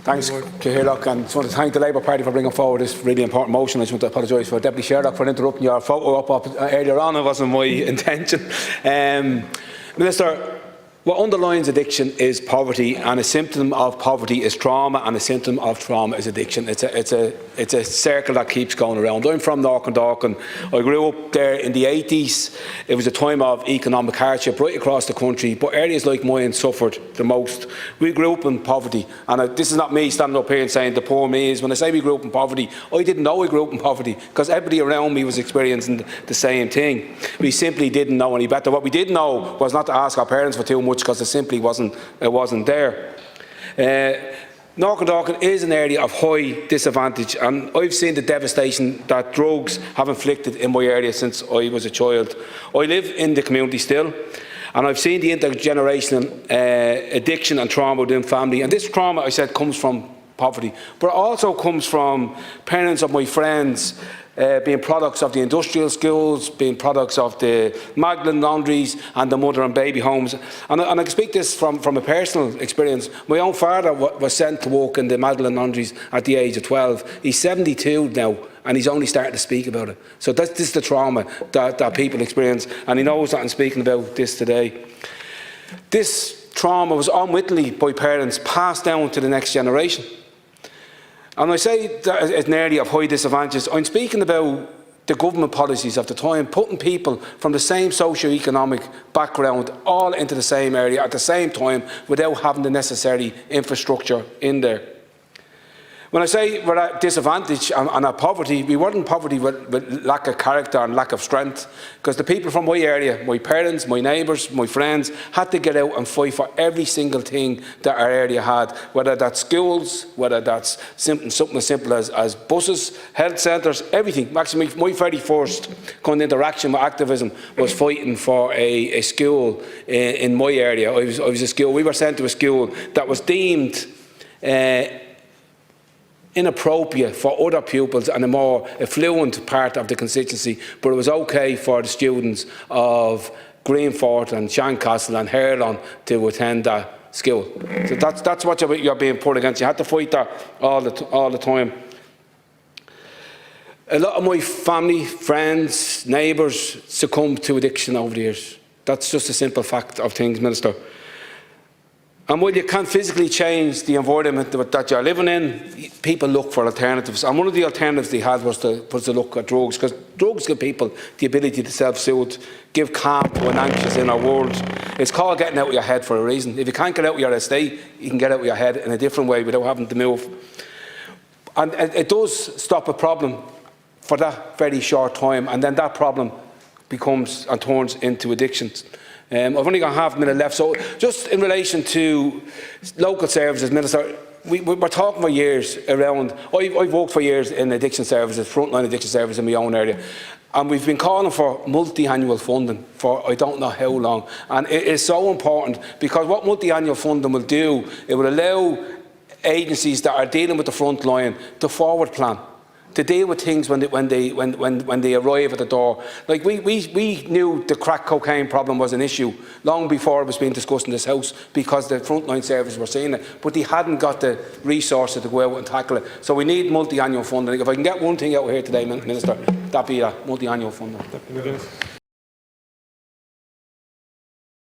Thanks, Cahirlock, and I just want to thank the Labour Party for bringing forward this really important motion. I just want to apologise for Deputy Sherlock for interrupting your photo up earlier on. It wasn't my intention. Minister, what underlines addiction is poverty, and a symptom of poverty is trauma, and a symptom of trauma is addiction. It's a circle that keeps going around. I'm from Knockendorkin. I grew up there in the 80s. It was a time of economic hardship right across the country, but areas like mine suffered the most. We grew up in poverty, and this is not me standing up here and saying the poor me is. When I say we grew up in poverty, I didn't know I grew up in poverty because everybody around me was experiencing the same thing. We simply didn't know any better. What we did know was not to ask our parents for too much, because it simply wasn't there. Knockendorkin is an area of high disadvantage, and I've seen the devastation that drugs have inflicted in my area since I was a child. I live in the community still, and I've seen the intergenerational addiction and trauma within family. And this trauma, I said, comes from poverty, but it also comes from parents of my friends being products of the industrial schools, being products of the Magdalen laundries and the mother and baby homes. And I can speak this from a personal experience. My own father was sent to work in the Magdalen laundries at the age of 12. He's 72 now, and he's only starting to speak about it. So this is the trauma that people experience, and he knows that I'm speaking about this today. This trauma was unwittingly by parents passed down to the next generation. And I say that it's an area of high disadvantages. I'm speaking about the government policies of the time, putting people from the same socio-economic background all into the same area at the same time without having the necessary infrastructure in there. When I say we're at disadvantage and at poverty, we weren't in poverty with lack of character and lack of strength, because the people from my area, my parents, my neighbours, my friends, had to get out and fight for every single thing that our area had, whether that's schools, whether that's something as simple as buses, health centres, everything. Actually, my very first kind of interaction with activism was fighting for a school in my area. I was a school. We were sent to a school that was deemed inappropriate for other pupils and a more affluent part of the constituency, but it was okay for the students of Greenfort and Shancastle and Herlon to attend that school. So that's what you're being put against. You had to fight that all the time. A lot of my family, friends, neighbours succumbed to addiction over the years. That's just a simple fact of things, Minister. And while you can't physically change the environment that you're living in, people look for alternatives. And one of the alternatives they had was to look at drugs, because drugs give people the ability to self-soothe, give calm to an anxious inner world. It's called getting out of your head for a reason. If you can't get out of your estate, you can get out of your head in a different way without having to move. And it does stop a problem for that very short time, and then that problem becomes and turns into addictions. I've only got half a minute left, so just in relation to local services, Minister, we're talking for years around. I've worked for years in addiction services, frontline addiction services in my own area, and we've been calling for multi-annual funding for I don't know how long. And it is so important, because what multi-annual funding will do, it will allow agencies that are dealing with the front line to forward plan, to deal with things when they arrive at the door. Like we knew the crack cocaine problem was an issue long before it was being discussed in this House, because the frontline services were seeing it, but they hadn't got the resources to go out and tackle it. So we need multi-annual funding. If I can get one thing out here today, Minister, that'd be that multi-annual funding.